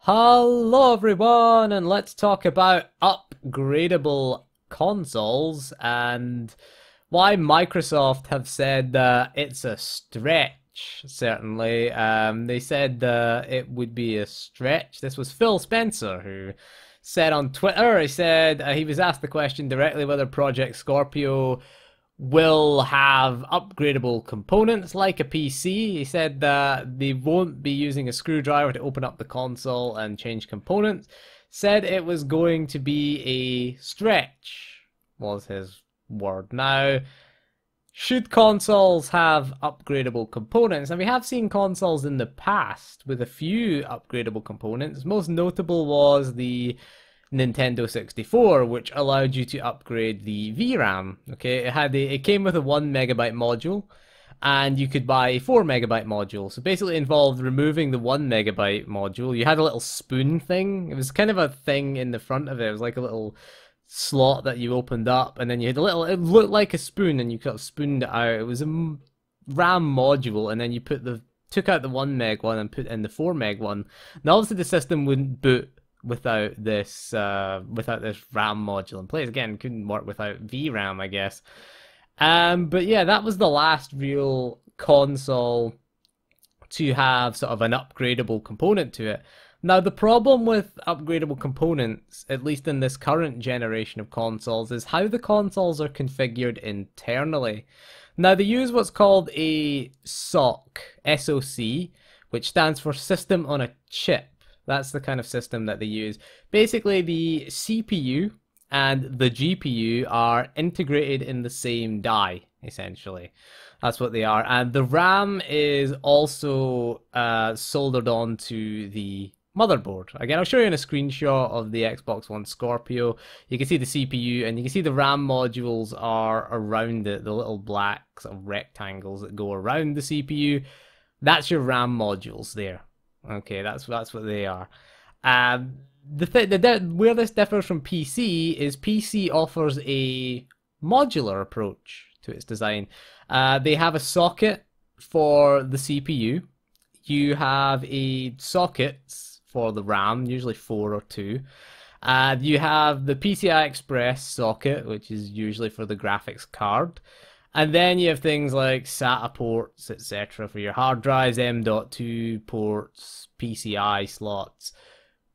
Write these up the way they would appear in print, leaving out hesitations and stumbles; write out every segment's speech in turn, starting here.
Hello everyone, and let's talk about upgradable consoles and why Microsoft have said that it's a stretch, certainly. They said it would be a stretch. This was Phil Spencer who said on Twitter, he said he was asked the question directly whether Project Scorpio will have upgradable components like a PC. He said that they won't be using a screwdriver to open up the console and change components. Said it was going to be a stretch, was his word. Now, should consoles have upgradable components? And we have seen consoles in the past with a few upgradable components. Most notable was the Nintendo 64, which allowed you to upgrade the VRAM. Okay, it came with a 1 megabyte module, and you could buy a 4 megabyte module. So basically, it involved removing the 1 megabyte module. You had a little spoon thing. It was kind of a thing in the front of it. It was like a little slot that you opened up, and then you had a little. It looked like a spoon, and you kind of spooned it out. It was a RAM module, and then you took out the 1 meg one and put in the 4 meg one. Now, obviously, the system wouldn't boot without this RAM module in place. Again, couldn't work without VRAM, I guess. But yeah, that was the last real console to have sort of an upgradable component to it. Now, the problem with upgradable components, at least in this current generation of consoles, is how the consoles are configured internally. Now, they use what's called a SoC, which stands for System on a Chip. That's the kind of system that they use. Basically, the CPU and the GPU are integrated in the same die, essentially. That's what they are. And the RAM is also soldered onto the motherboard. Again, I'll show you in a screenshot of the Xbox One Scorpio. You can see the CPU, and you can see the RAM modules are around it, the little black sort of rectangles that go around the CPU. That's your RAM modules there. Okay, that's what they are. Where this differs from PC is PC offers a modular approach to its design. They have a socket for the CPU. You have a sockets for the RAM, usually 4 or 2. You have the PCI Express socket, which is usually for the graphics card. And then you have things like SATA ports, etc. for your hard drives, M.2 ports, PCI slots,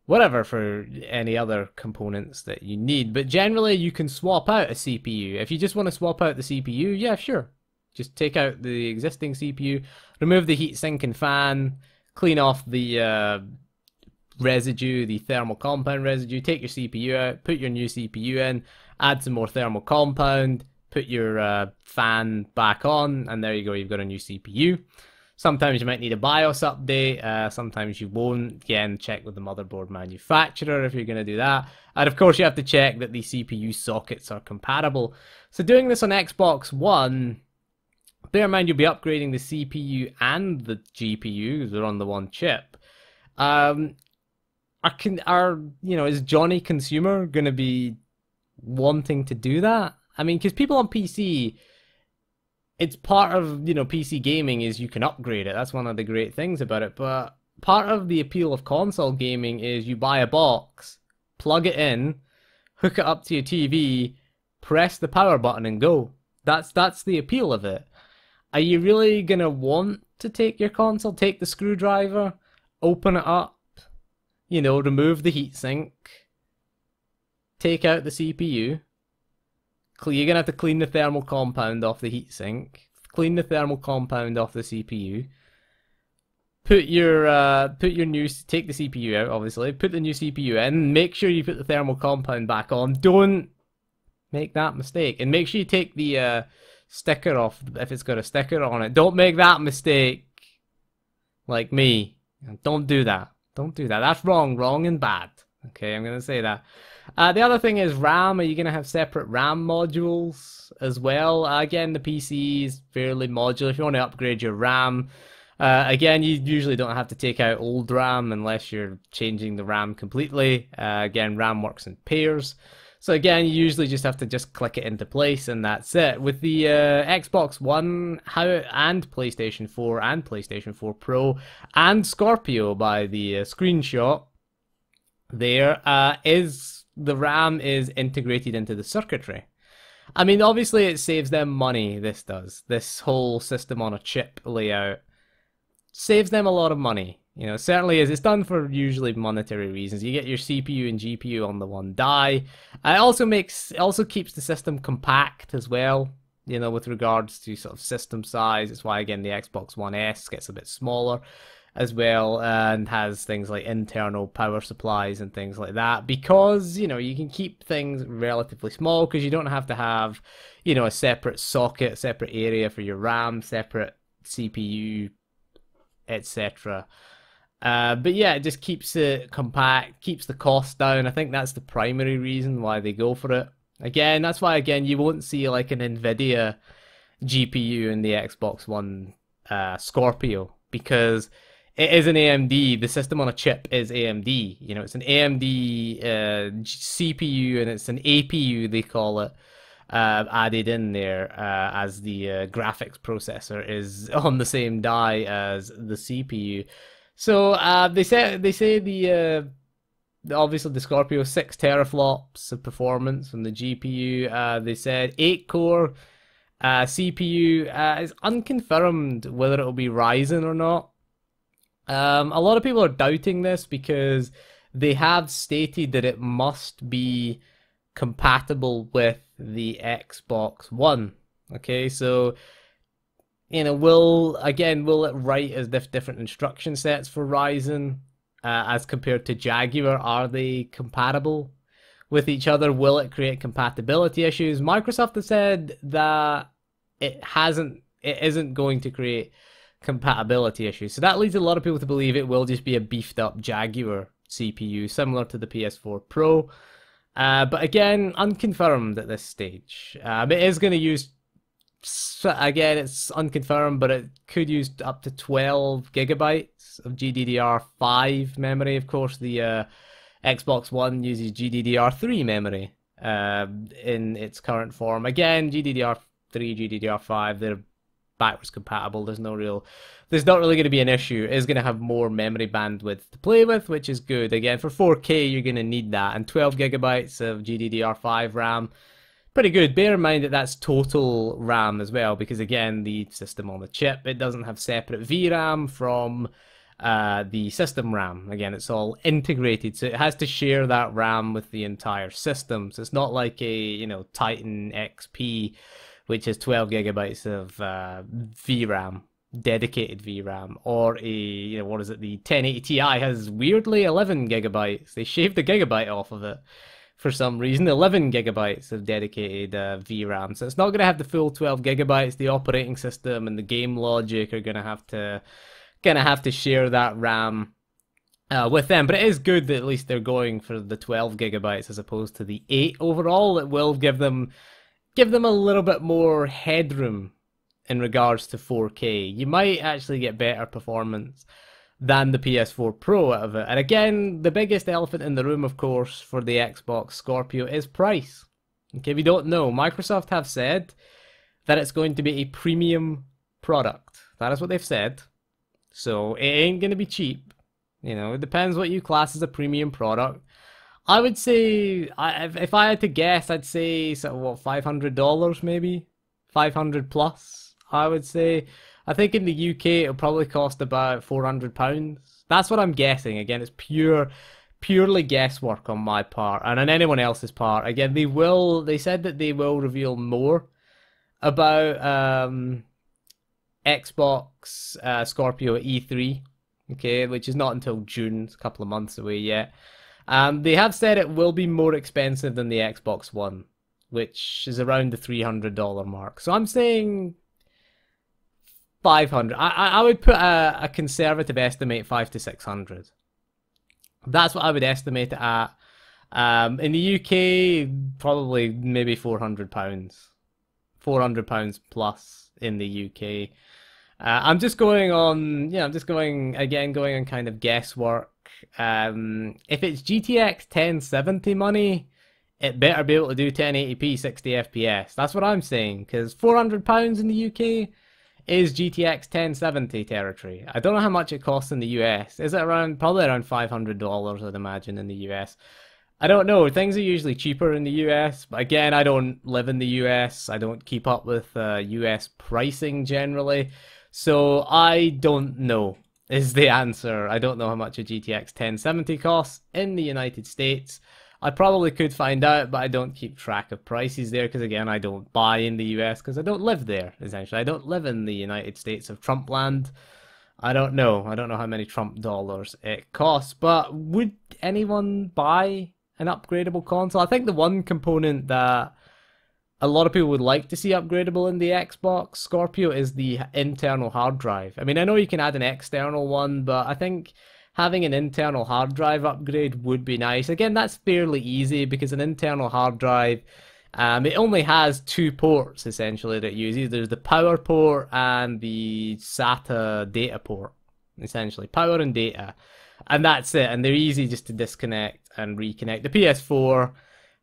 whatever for any other components that you need. But generally, you can swap out a CPU. If you just want to swap out the CPU, yeah, sure. Just take out the existing CPU, remove the heatsink and fan, clean off the residue, the thermal compound residue, take your CPU out, put your new CPU in, add some more thermal compound, put your fan back on, and there you go, you've got a new CPU. Sometimes you might need a BIOS update, sometimes you won't. Again, check with the motherboard manufacturer if you're going to do that. And of course, you have to check that the CPU sockets are compatible. So doing this on Xbox One, bear in mind you'll be upgrading the CPU and the GPU, because they're on the one chip. Is Johnny Consumer going to be wanting to do that? I mean, because people on PC, it's part of, PC gaming is you can upgrade it. That's one of the great things about it. But part of the appeal of console gaming is you buy a box, plug it in, hook it up to your TV, press the power button and go. That's the appeal of it. Are you really going to want to take your console, take the screwdriver, open it up, remove the heatsink, take out the CPU? You're going to have to clean the thermal compound off the heatsink, clean the thermal compound off the CPU, take the CPU out, obviously, put the new CPU in, make sure you put the thermal compound back on. Don't make that mistake. And make sure you take the sticker off if it's got a sticker on it. Don't make that mistake like me. Don't do that. Don't do that. That's wrong and bad. Okay, I'm going to say that. The other thing is RAM. Are you going to have separate RAM modules as well? Again, the PC is fairly modular. If you want to upgrade your RAM, again, you usually don't have to take out old RAM unless you're changing the RAM completely. Again, RAM works in pairs. So again, you usually just have to click it into place and that's it. With the Xbox One and PlayStation 4 and PlayStation 4 Pro and Scorpio by the screenshot, there is the RAM is integrated into the circuitry. I mean, obviously it saves them money, this does. This whole system on a chip layout saves them a lot of money. You know, it certainly is. It's done for usually monetary reasons. You get your CPU and GPU on the one die. It also keeps the system compact as well. You know, with regards to sort of system size. It's why again the Xbox One S gets a bit smaller as well, and has things like internal power supplies and things like that, because you know you can keep things relatively small because you don't have to have, you know, a separate socket, separate area for your RAM, separate CPU, etc. But yeah, it just keeps it compact, keeps the cost down. I think that's the primary reason why they go for it. Again, that's why again you won't see like an Nvidia GPU in the Xbox One Scorpio, because it is an AMD. The system on a chip is AMD. You know, it's an AMD CPU, and it's an APU, they call it, added in there as the graphics processor is on the same die as the CPU. So they say obviously the Scorpio 6 teraflops of performance from the GPU. They said 8-core CPU. Is unconfirmed whether it'll be Ryzen or not. A lot of people are doubting this because they have stated that it must be compatible with the Xbox One. Okay, so you know, will it write as different instruction sets for Ryzen as compared to Jaguar? Are they compatible with each other? Will it create compatibility issues? Microsoft has said that it isn't going to create compatibility issues. So that leads a lot of people to believe it will just be a beefed up Jaguar CPU, similar to the PS4 Pro. But again, unconfirmed at this stage. It is going to use, again, it's unconfirmed, but it could use up to 12 gigabytes of GDDR5 memory. Of course, the Xbox One uses GDDR3 memory in its current form. Again, GDDR3, GDDR5, they're backwards compatible. There's not really going to be an issue. It is going to have more memory bandwidth to play with, which is good. Again, for 4K, you're going to need that, and 12 gigabytes of GDDR5 RAM, pretty good. Bear in mind that that's total RAM as well, because again, the system on the chip, it doesn't have separate VRAM from the system RAM. Again, it's all integrated, so it has to share that RAM with the entire system. So it's not like a, you know, Titan XP, which has 12 gigabytes of VRAM, dedicated VRAM, or a, you know, what is it, the 1080 Ti has weirdly 11 gigabytes. They shaved a gigabyte off of it for some reason. 11 gigabytes of dedicated VRAM. So it's not going to have the full 12 gigabytes. The operating system and the game logic are going to have to share that RAM with them. But it is good that at least they're going for the 12 gigabytes as opposed to the 8 overall. It will give them a little bit more headroom in regards to 4K. You might actually get better performance than the PS4 Pro out of it. And again, the biggest elephant in the room, of course, for the Xbox Scorpio is price. Okay, if you don't know, Microsoft have said that it's going to be a premium product. That is what they've said. So it ain't going to be cheap. You know, it depends what you class as a premium product. I would say, if I had to guess, I'd say sort of what, $500 maybe? 500 plus, I would say. I think in the UK it'll probably cost about £400. That's what I'm guessing. Again, it's purely guesswork on my part and on anyone else's part. Again, they said that they will reveal more about Xbox Scorpio at E3, okay, which is not until June. It's a couple of months away yet. They have said it will be more expensive than the Xbox One, which is around the $300 mark. So I'm saying 500. I would put a conservative estimate 500 to 600. That's what I would estimate it at. In the UK, probably maybe £400. £400 plus in the UK. I'm just going on, going on kind of guesswork. If it's GTX 1070 money, it better be able to do 1080p 60 FPS. That's what I'm saying, because £400 in the UK is GTX 1070 territory. I don't know how much it costs in the US. Is it around, probably around $500, I'd imagine, in the US. I don't know. Things are usually cheaper in the US, but again, I don't live in the US. I don't keep up with US pricing generally. So I don't know is the answer. I don't know how much a GTX 1070 costs in the United States. I probably could find out, but I don't keep track of prices there because, again, I don't buy in the US because I don't live there, essentially. I don't live in the United States of Trump land. I don't know. I don't know how many Trump dollars it costs, but would anyone buy an upgradable console? I think the one component that a lot of people would like to see upgradable in the Xbox Scorpio is the internal hard drive. I mean, I know you can add an external one, but I think having an internal hard drive upgrade would be nice. Again, that's fairly easy because an internal hard drive, it only has two ports essentially that it uses. There's the power port and the SATA data port, essentially power and data, and that's it. And they're easy just to disconnect and reconnect. The PS4,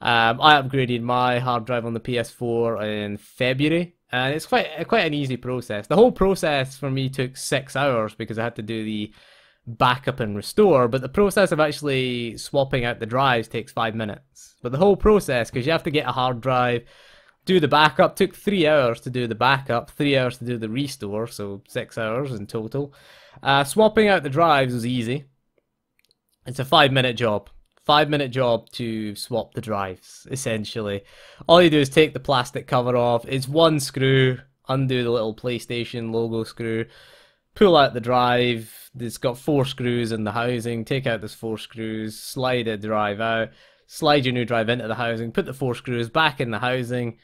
I upgraded my hard drive on the PS4 in February, and it's quite an easy process. The whole process for me took 6 hours because I had to do the backup and restore, but the process of actually swapping out the drives takes 5 minutes. But the whole process, because you have to get a hard drive, do the backup, took 3 hours to do the backup, 3 hours to do the restore, so 6 hours in total. Swapping out the drives was easy. It's a 5-minute job. 5-minute job to swap the drives, essentially. All you do is take the plastic cover off. It's one screw, undo the little PlayStation logo screw, pull out the drive. It's got 4 screws in the housing. Take out those 4 screws, slide a drive out, slide your new drive into the housing, put the 4 screws back in the housing,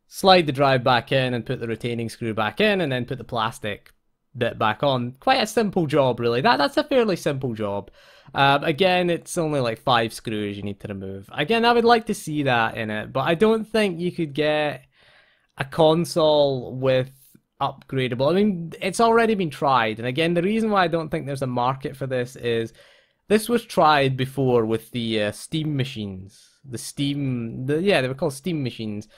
slide the drive back in and put the retaining screw back in, and then put the plastic bit back on. Quite a simple job, really. That's a fairly simple job. Again, it's only like 5 screws you need to remove. Again, I would like to see that in it, but I don't think you could get a console with upgradable. I mean, it's already been tried, and again, the reason why I don't think there's a market for this is this was tried before with the Steam machines. Yeah, they were called Steam machines.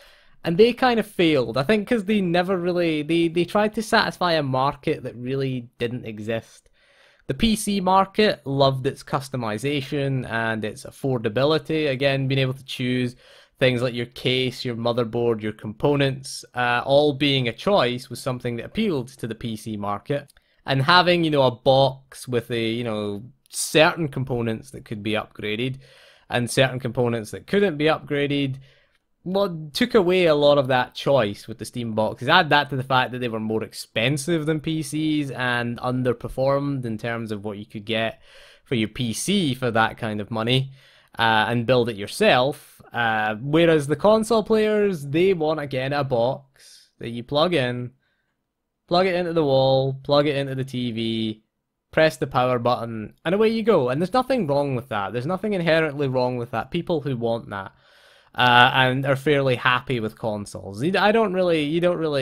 And they kind of failed, I think, because they never really, they tried to satisfy a market that really didn't exist. The PC market loved its customization and its affordability. Again, being able to choose things like your case, your motherboard, your components, all being a choice was something that appealed to the PC market. And having, a box with certain components that could be upgraded and certain components that couldn't be upgraded, well, took away a lot of that choice with the Steam boxes. Add that to the fact that they were more expensive than PCs and underperformed in terms of what you could get for your PC for that kind of money, and build it yourself. Whereas the console players, they want, again, a box that you plug in, plug it into the wall, plug it into the TV, press the power button, and away you go. And there's nothing wrong with that. There's nothing inherently wrong with that. People who want that and are fairly happy with consoles. I'm not really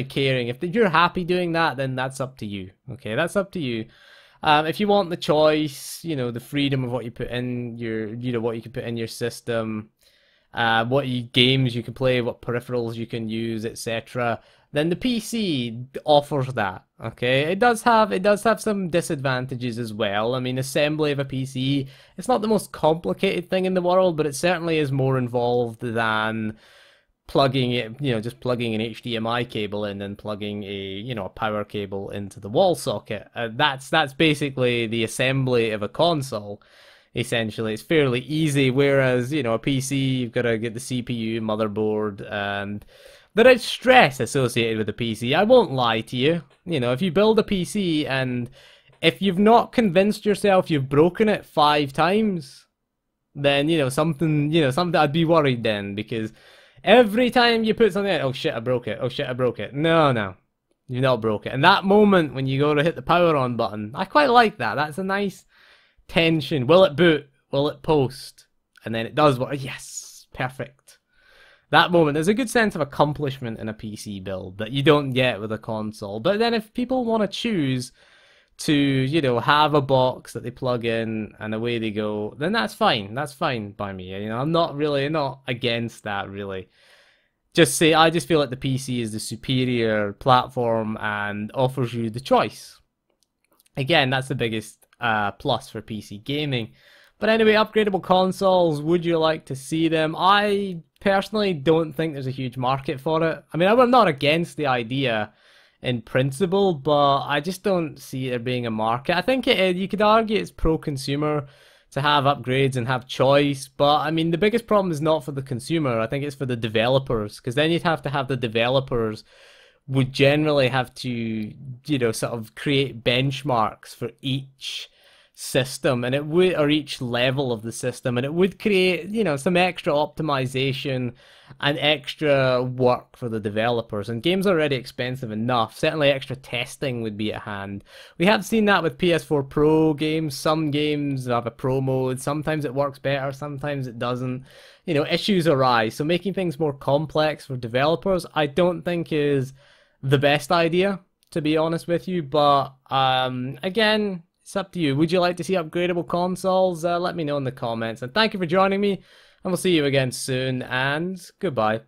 caring. If you're happy doing that, then that's up to you. Okay, that's up to you. If you want the choice, the freedom of what you put in what you can put in your system, games you can play, what peripherals you can use, etc., then the PC offers that. Okay, it does have some disadvantages as well. I mean, assembly of a PC, it's not the most complicated thing in the world, but it certainly is more involved than plugging it, just plugging an HDMI cable in and plugging a power cable into the wall socket. That's basically the assembly of a console. Essentially, it's fairly easy. Whereas a PC, you've got to get the CPU, motherboard, and there is stress associated with the PC. I won't lie to you. If you build a PC and if you've not convinced yourself you've broken it 5 times, then something I'd be worried then, because every time you put something in, oh shit, I broke it. Oh shit, I broke it. No, you've not broke it. And that moment when you go to hit the power on button, I quite like that. That's a nice tension. Will it boot? Will it post? And then it does what? Yes, perfect. That moment, there's a good sense of accomplishment in a PC build that you don't get with a console. But then if people want to choose to, have a box that they plug in and away they go, then that's fine. That's fine by me. I'm not against that, really. I just feel like the PC is the superior platform and offers you the choice. Again, that's the biggest plus for PC gaming. But anyway, upgradable consoles, would you like to see them? I personally don't think there's a huge market for it. I mean, I'm not against the idea in principle, but I just don't see there being a market. I think you could argue it's pro-consumer to have upgrades and have choice, but I mean, the biggest problem is not for the consumer. I think it's for the developers, because then you'd have to have the developers would generally have to, sort of create benchmarks for each system, and it would, or each level of the system, and it would create, some extra optimization and extra work for the developers. And games are already expensive enough. Certainly extra testing would be at hand. We have seen that with PS4 Pro games. Some games have a pro mode. Sometimes it works better, sometimes it doesn't. Issues arise. So making things more complex for developers, I don't think is the best idea, to be honest with you. But again, it's up to you. Would you like to see upgradable consoles? Let me know in the comments. And thank you for joining me. And we'll see you again soon. And goodbye.